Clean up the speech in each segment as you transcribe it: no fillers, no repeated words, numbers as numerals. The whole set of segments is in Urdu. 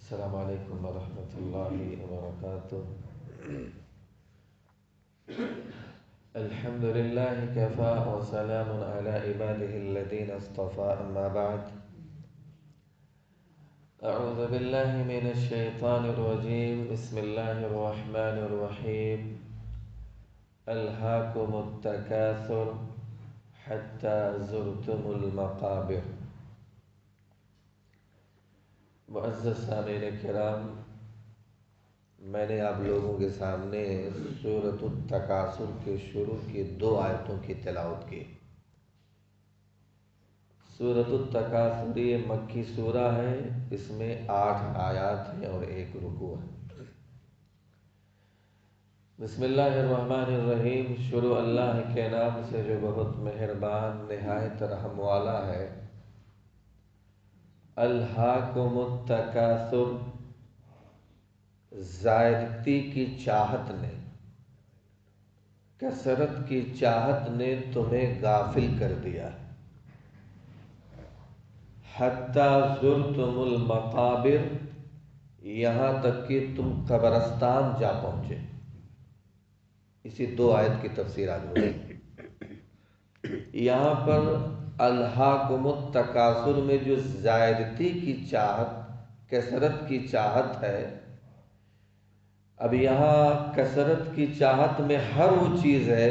السلام علیکم ورحمۃ اللہ وبرکاتہ۔ الحمد للہ کفا وسلام علی عباده الذین اصطفى، اما بعد۔ اعوذ باللہ من الشیطان الرجیم، بسم اللہ الرحمن الرحیم۔ الہاکم التکاثر حتی زرتم المقابر۔ معزز سامعین کرام، میں نے آپ لوگوں کے سامنے سورۃ التکاثر کے شروع کی 2 آیتوں کی تلاوت کی۔ سورۃ التکاثر یہ مکی سورہ ہے، اس میں 8 آیات ہیں اور 1 رکوع ہے۔ بسم اللہ الرحمن الرحیم، شروع اللہ کے نام سے جو بہت مہربان نہایت رحم والا ہے۔ الہاکم التکاثر، زائدتی کی چاہت نے، کثرت کی چاہت نے تمہیں غافل کر دیا، حتی زرتم المقابر، یہاں تک کہ تم قبرستان جا پہنچے۔ اسی 2 آیت کی تفسیر آج ہوگی۔ یہاں پر الہاکم التکاثر میں جو زائدتی کی چاہت، کثرت کی چاہت ہے، اب یہاں کثرت کی چاہت میں ہر وہ چیز ہے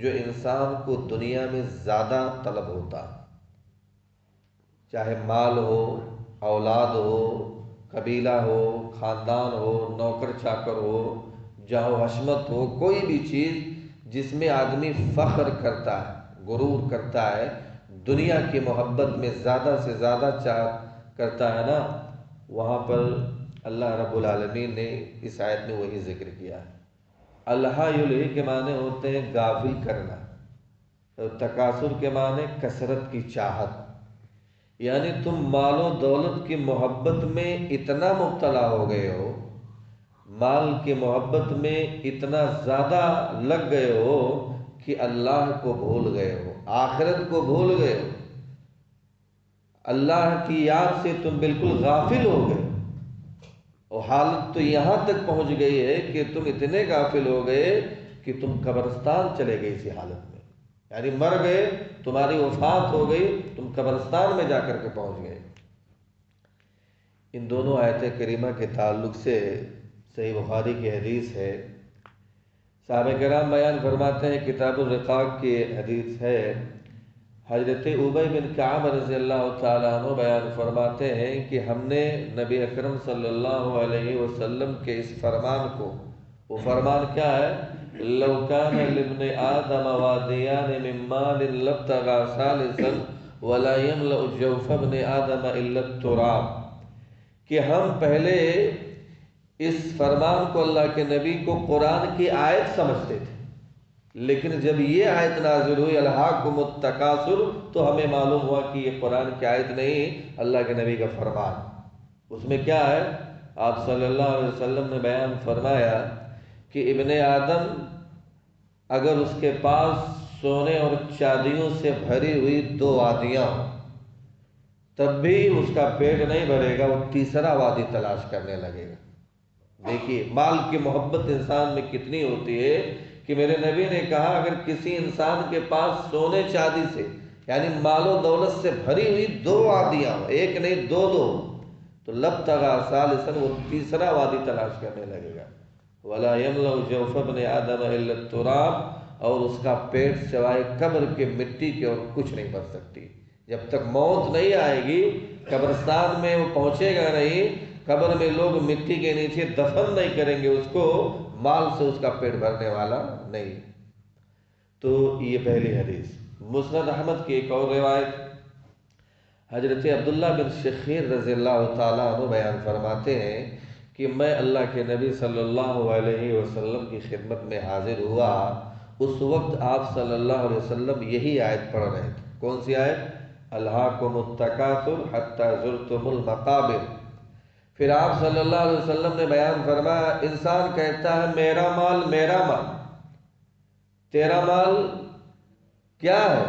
جو انسان کو دنیا میں زیادہ طلب ہوتا، چاہے مال ہو، اولاد ہو، قبیلہ ہو، خاندان ہو، نوکر چاکر ہو، جاہ و حشمت ہو، کوئی بھی چیز جس میں آدمی فخر کرتا ہے، غرور کرتا ہے، دنیا کی محبت میں زیادہ سے زیادہ چاہت کرتا ہے نا، وہاں پر اللہ رب العالمین نے اس آیت میں وہی ذکر کیا ہے۔ الہا یلہی کے معنی ہوتے ہیں غافل کرنا، تکاثر کے معنی کثرت کی چاہت، یعنی تم مال و دولت کی محبت میں اتنا مبتلا ہو گئے ہو، مال کی محبت میں اتنا زیادہ لگ گئے ہو کہ اللہ کو بھول گئے ہو، آخرت کو بھول گئے ہو، اللہ کی یاد سے تم بالکل غافل ہو گئے، اور حالت تو یہاں تک پہنچ گئی ہے کہ تم اتنے غافل ہو گئے کہ تم قبرستان چلے گئے اسی حالت میں، یعنی مر گئے، تمہاری وفات ہو گئی، تم قبرستان میں جا کر کے پہنچ گئے۔ ان دونوں آیت کریمہ کے تعلق سے صحیح بخاری کی حدیث ہے، صحابہ کرام بیان فرماتے ہیں، کتاب الرقاق کی حدیث ہے، حضرت ابی بن کعب رضی اللہ تعالیٰ عنہ بیان فرماتے ہیں کہ ہم نے نبی اکرم صلی اللہ علیہ وسلم کے اس فرمان کو، وہ فرمان کیا ہے؟ لو کان لابن آدم وادیان من مال لابتغى ثالثا ولا يملأ جوف ابن آدم الا التراب، کہ ہم پہلے اس فرمان کو، اللہ کے نبی کو قرآن کی آیت سمجھتے تھے، لیکن جب یہ آیت نازل ہوئی الہاکم التکاثر، تو ہمیں معلوم ہوا کہ یہ قرآن کی آیت نہیں، اللہ کے نبی کا فرمان۔ اس میں کیا ہے؟ آپ صلی اللہ علیہ وسلم نے بیان فرمایا کہ ابن آدم اگر اس کے پاس سونے اور چاندیوں سے بھری ہوئی 2 وادیاں ہوں، تب بھی اس کا پیٹ نہیں بھرے گا، وہ تیسرا وادی تلاش کرنے لگے گا۔ دیکھیے مال کی محبت انسان میں کتنی ہوتی ہے کہ میرے نبی نے کہا اگر کسی انسان کے پاس سونے چاندی سے، یعنی مال و دولت سے بھری ہوئی 2 وادیاں ہوں، ایک نہیں 2 تو لابتغى ثالثا، وہ تیسرا وادی تلاش کرنے لگے گا۔ ولا يملأ جوف ابن آدم الا التراب، اور اس کا پیٹ سوائے قبر کے مٹی کے اور کچھ نہیں بھر سکتی۔ جب تک موت نہیں آئے گی، قبرستان میں وہ پہنچے گا نہیں، قبر میں لوگ مٹی کے نیچے دفن نہیں کریں گے اس کو، مال سے اس کا پیٹ بھرنے والا نہیں۔ تو یہ پہلی حدیث۔ مسند احمد کی ایک اور روایت، حضرت عبداللہ بن شخیر رضی اللہ تعالیٰ عنہ بیان فرماتے ہیں کہ میں اللہ کے نبی صلی اللہ علیہ وسلم کی خدمت میں حاضر ہوا، اس وقت آپ صلی اللہ علیہ وسلم یہی آیت پڑھ رہے تھے۔ کون سی آیت؟ الہاکم التکاثر حتی زرتم المقابر۔ پھر آپ صلی اللہ علیہ وسلم نے بیان فرمایا، انسان کہتا ہے میرا مال میرا مال، تیرا مال کیا ہے؟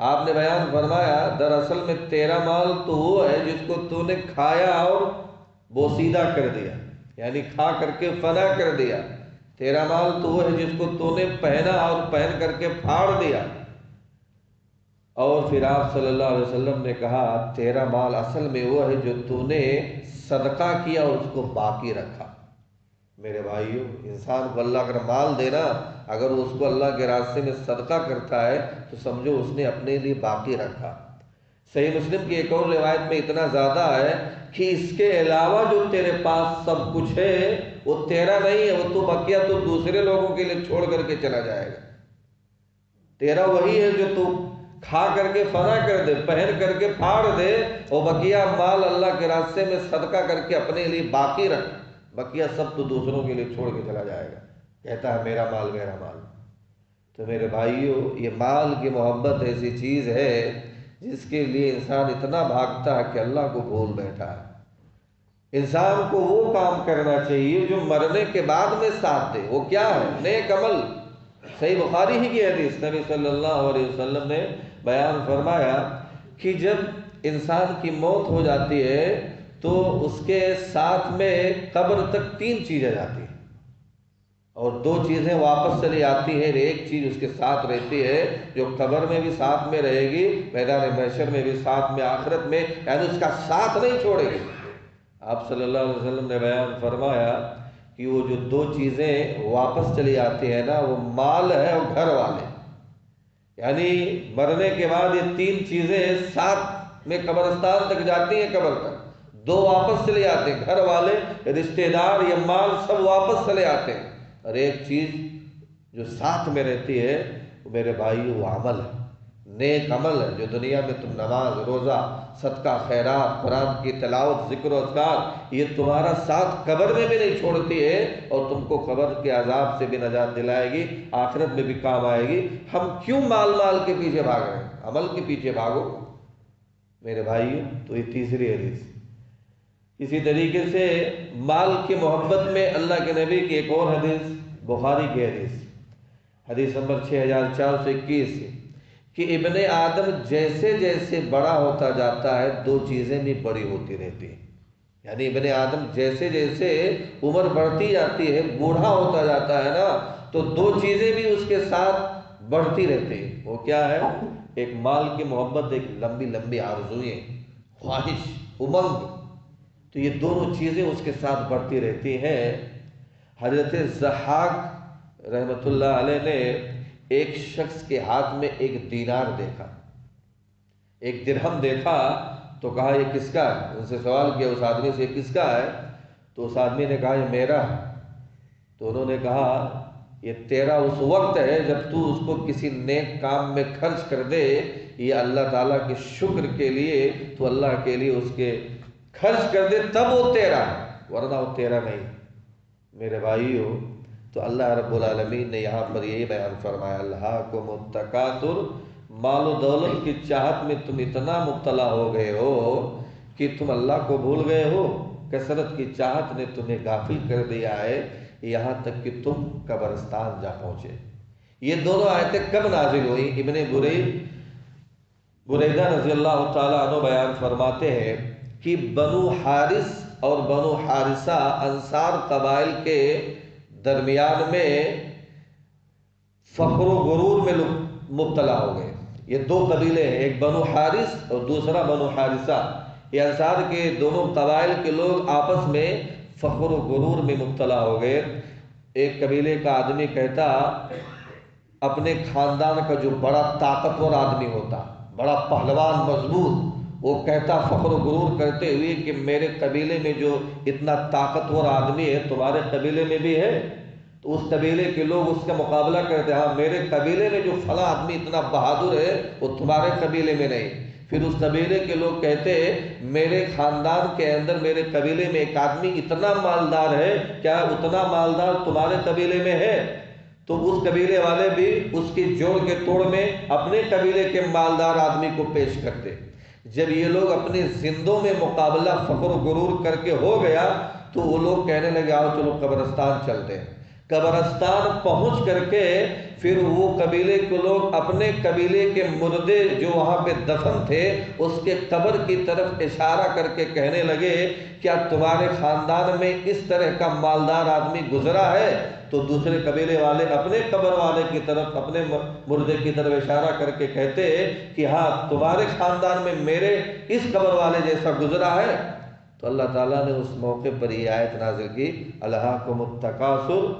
آپ نے بیان فرمایا دراصل میں تیرا مال تو وہ ہے جس کو تو نے کھایا اور بوسیدہ کر دیا، یعنی کھا کر کے فنا کر دیا۔ تیرا مال تو وہ ہے جس کو تو نے پہنا اور پہن کر کے پھاڑ دیا۔ اور پھر آپ صلی اللہ علیہ وسلم نے کہا تیرا مال اصل میں وہ ہے جو تو نے صدقہ کیا اور اس کو باقی رکھا۔ میرے بھائیو، انسان کو اللہ اگر مال دینا، اگر اس کو اللہ کے راستے میں صدقہ کرتا ہے تو سمجھو اس نے اپنے لیے باقی رکھا۔ صحیح مسلم کی ایک اور روایت میں اتنا زیادہ ہے کہ اس کے علاوہ جو تیرے پاس سب کچھ ہے وہ تیرا نہیں ہے، وہ تو بقیہ تو دوسرے لوگوں کے لیے چھوڑ کر کے چلا جائے گا۔ تیرا وہی ہے جو تو کھا کر کے فنا کر دے، پہن کر کے پھاڑ دے، اور بقیہ مال اللہ کے راستے میں صدقہ کر کے اپنے لیے باقی رکھ، بقیہ سب تو دوسروں کے لیے چھوڑ کے چلا جائے گا۔ کہتا ہے میرا مال میرا مال۔ تو میرے بھائیوں، یہ مال کی محبت ایسی چیز ہے جس کے لیے انسان اتنا بھاگتا ہے کہ اللہ کو بھول بیٹھا ہے۔ انسان کو وہ کام کرنا چاہیے جو مرنے کے بعد میں ساتھ دے۔ وہ کیا ہے؟ نیک عمل۔ صحیح بخاری ہی کی حدیث، نبی صلی اللہ علیہ وسلم نے بیان فرمایا کہ جب انسان کی موت ہو جاتی ہے تو اس کے ساتھ میں قبر تک 3 چیزیں جاتی ہیں اور 2 چیزیں واپس چلی آتی ہیں۔ ایک چیز اس کے ساتھ رہتی ہے جو قبر میں بھی ساتھ میں رہے گی، میدان محشر میں بھی ساتھ میں، آخرت میں، یعنی اس کا ساتھ نہیں چھوڑے گی۔ آپ صلی اللہ علیہ وسلم نے بیان فرمایا کہ وہ جو 2 چیزیں واپس چلی آتی ہیں نا، وہ مال ہے اور گھر والے۔ یعنی مرنے کے بعد یہ 3 چیزیں ساتھ میں قبرستان تک جاتی ہیں، قبر تک 2 واپس چلے آتے ہیں، گھر والے، رشتہ دار یا مال سب واپس چلے آتے ہیں، اور ایک چیز جو ساتھ میں رہتی ہے وہ میرے بھائی وہ عمل ہے، نیک عمل ہے، جو دنیا میں تم نماز، روزہ، صدقہ، خیرات، قرآن کی تلاوت، ذکر و اذکار، یہ تمہارا ساتھ قبر میں بھی نہیں چھوڑتی ہے اور تم کو قبر کے عذاب سے بھی نجات دلائے گی، آخرت میں بھی کام آئے گی۔ ہم کیوں مال کے پیچھے بھاگ رہے ہیں؟ عمل کے پیچھے بھاگو میرے بھائی۔ تو یہ تیسری حدیث۔ اسی طریقے سے مال کی محبت میں اللہ کے نبی کی ایک اور حدیث، بخاری کی حدیث نمبر 6421، کہ ابن آدم جیسے جیسے بڑا ہوتا جاتا ہے 2 چیزیں بھی بڑی ہوتی رہتی ہیں۔ یعنی ابن آدم جیسے جیسے عمر بڑھتی جاتی ہے، بوڑھا ہوتا جاتا ہے نا، تو 2 چیزیں بھی اس کے ساتھ بڑھتی رہتی ہیں۔ وہ کیا ہے؟ ایک مال کی محبت، ایک لمبی لمبی آرزوئیں، خواہش، امنگ، تو یہ دونوں چیزیں اس کے ساتھ بڑھتی رہتی ہیں۔ حضرت ضحاک رحمۃ اللہ علیہ نے ایک شخص کے ہاتھ میں ایک دینار دیکھا، ایک درہم دیکھا، تو کہا یہ کس کا ہے؟ ان سے سوال کیا اس آدمی سے، یہ کس کا ہے؟ تو اس آدمی نے کہا یہ میرا ہے۔ تو انہوں نے کہا یہ تیرا اس وقت ہے جب تو اس کو کسی نیک کام میں خرچ کر دے، یہ اللہ تعالیٰ کے شکر کے لیے تو اللہ کے لیے اس کے خرچ کر دے، تب وہ تیرا ہے، ورنہ وہ تیرا نہیں۔ میرے بھائیو، تو اللہ رب العالمین نے یہاں پر یہی بیان فرمایا، الہاکم التکاثر، مال و دولت کی چاہت میں تم اتنا مبتلا ہو گئے ہو کہ تم اللہ کو بھول گئے ہو، کثرت کی چاہت نے تمہیں غافل کر دیا ہے، یہاں تک کہ تم قبرستان جا پہنچے۔ یہ دونوں آیتیں کب نازل ہوئی؟ ابن بریدہ رضی اللہ تعالیٰ عنہ بیان فرماتے ہیں کہ بنو حارث اور بنو حارثہ انصار قبائل کے درمیان میں فخر و غرور میں مبتلا ہو گئے۔ یہ 2 قبیلے ہیں، ایک بنو حارث اور دوسرا بنو حارثہ۔ یہ انصار کے دونوں قبائل کے لوگ آپس میں فخر و غرور میں مبتلا ہو گئے۔ ایک قبیلے کا آدمی کہتا اپنے خاندان کا جو بڑا طاقتور آدمی ہوتا، بڑا پہلوان مضبوط، وہ کہتا فخر و غرور کرتے ہوئے کہ میرے قبیلے میں جو اتنا طاقتور آدمی ہے تمہارے قبیلے میں بھی ہے؟ تو اس قبیلے کے لوگ اس کا مقابلہ کرتے، ہاں میرے قبیلے میں جو فلاں آدمی اتنا بہادر ہے وہ تمہارے قبیلے میں نہیں۔ پھر اس قبیلے کے لوگ کہتے میرے خاندان کے اندر، میرے قبیلے میں ایک آدمی اتنا مالدار ہے، کیا اتنا مالدار تمہارے قبیلے میں ہے؟ تو اس قبیلے والے بھی اس کی جوڑ کے توڑ میں اپنے قبیلے کے مالدار آدمی کو پیش کرتے۔ جب یہ لوگ اپنے زندوں میں مقابلہ فخر و غرور کر کے ہو گیا تو وہ لوگ کہنے لگے آؤ چلو قبرستان چلتے ہیں۔ قبرستان پہنچ کر کے پھر وہ قبیلے کے لوگ اپنے قبیلے کے مردے جو وہاں پہ دفن تھے اس کے قبر کی طرف اشارہ کر کے کہنے لگے کیا تمہارے خاندان میں اس طرح کا مالدار آدمی گزرا ہے؟ تو دوسرے قبیلے والے اپنے قبر والے کی طرف اپنے مردے کی طرف اشارہ کر کے کہتے کہ ہاں تمہارے خاندان میں میرے اس قبر والے جیسا گزرا ہے۔ تو اللہ تعالیٰ نے اس موقع پر یہ آیت نازل کی الہاکم التکاثر،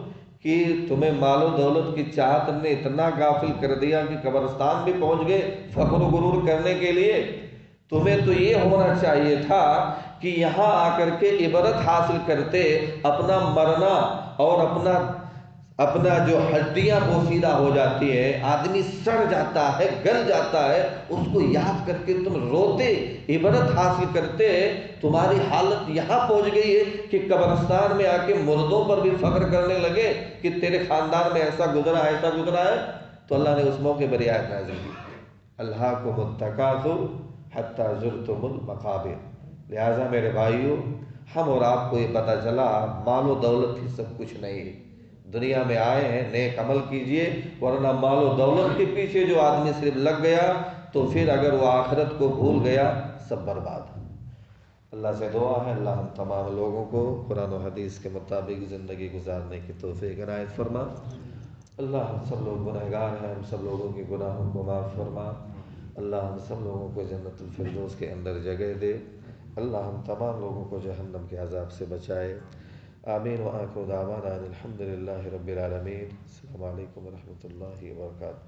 کہ تمہیں مال و دولت کی چاہت نے اتنا غافل کر دیا کہ قبرستان بھی پہنچ گئے فخر و غرور کرنے کے لیے۔ تمہیں تو یہ ہونا چاہیے تھا کہ یہاں آ کر کے عبرت حاصل کرتے، اپنا مرنا اور اپنا جو ہڈیاں بوسیدہ ہو جاتی ہیں، آدمی سڑ جاتا ہے، گل جاتا ہے، اس کو یاد کر کے تم روتے، عبرت حاصل کرتے۔ تمہاری حالت یہاں پہنچ گئی ہے کہ قبرستان میں آ کے مردوں پر بھی فخر کرنے لگے کہ تیرے خاندان میں ایسا گزرا ہے۔ تو اللہ نے اس موقع پر آیت نازل کی الہاکم التکاثر حتی زرتم المقابر۔ لہٰذا میرے بھائیوں، ہم اور آپ کو یہ پتہ چلا مال و دولت ہی سب کچھ نہیں ہے۔ دنیا میں آئے ہیں، نیک عمل کیجئے، ورنہ مال و دولت کے پیچھے جو آدمی صرف لگ گیا تو پھر اگر وہ آخرت کو بھول گیا سب برباد ہے۔ اللہ سے دعا ہے اللہ ہم تمام لوگوں کو قرآن و حدیث کے مطابق زندگی گزارنے کی توفیق عنایت فرما۔ اللہ ہم سب لوگ گنہگار ہیں، ہم سب لوگوں کی گناہوں کو معاف فرما۔ اللہ ہم سب لوگوں کو جنت الفردوس کے اندر جگہ دے۔ اللہ ہم تمام لوگوں کو جہنم کے عذاب سے بچائے۔ آمین وآخر دعوانا ان الحمد للہ رب العالمین۔ السلام علیکم ورحمۃ اللہ وبرکاتہ۔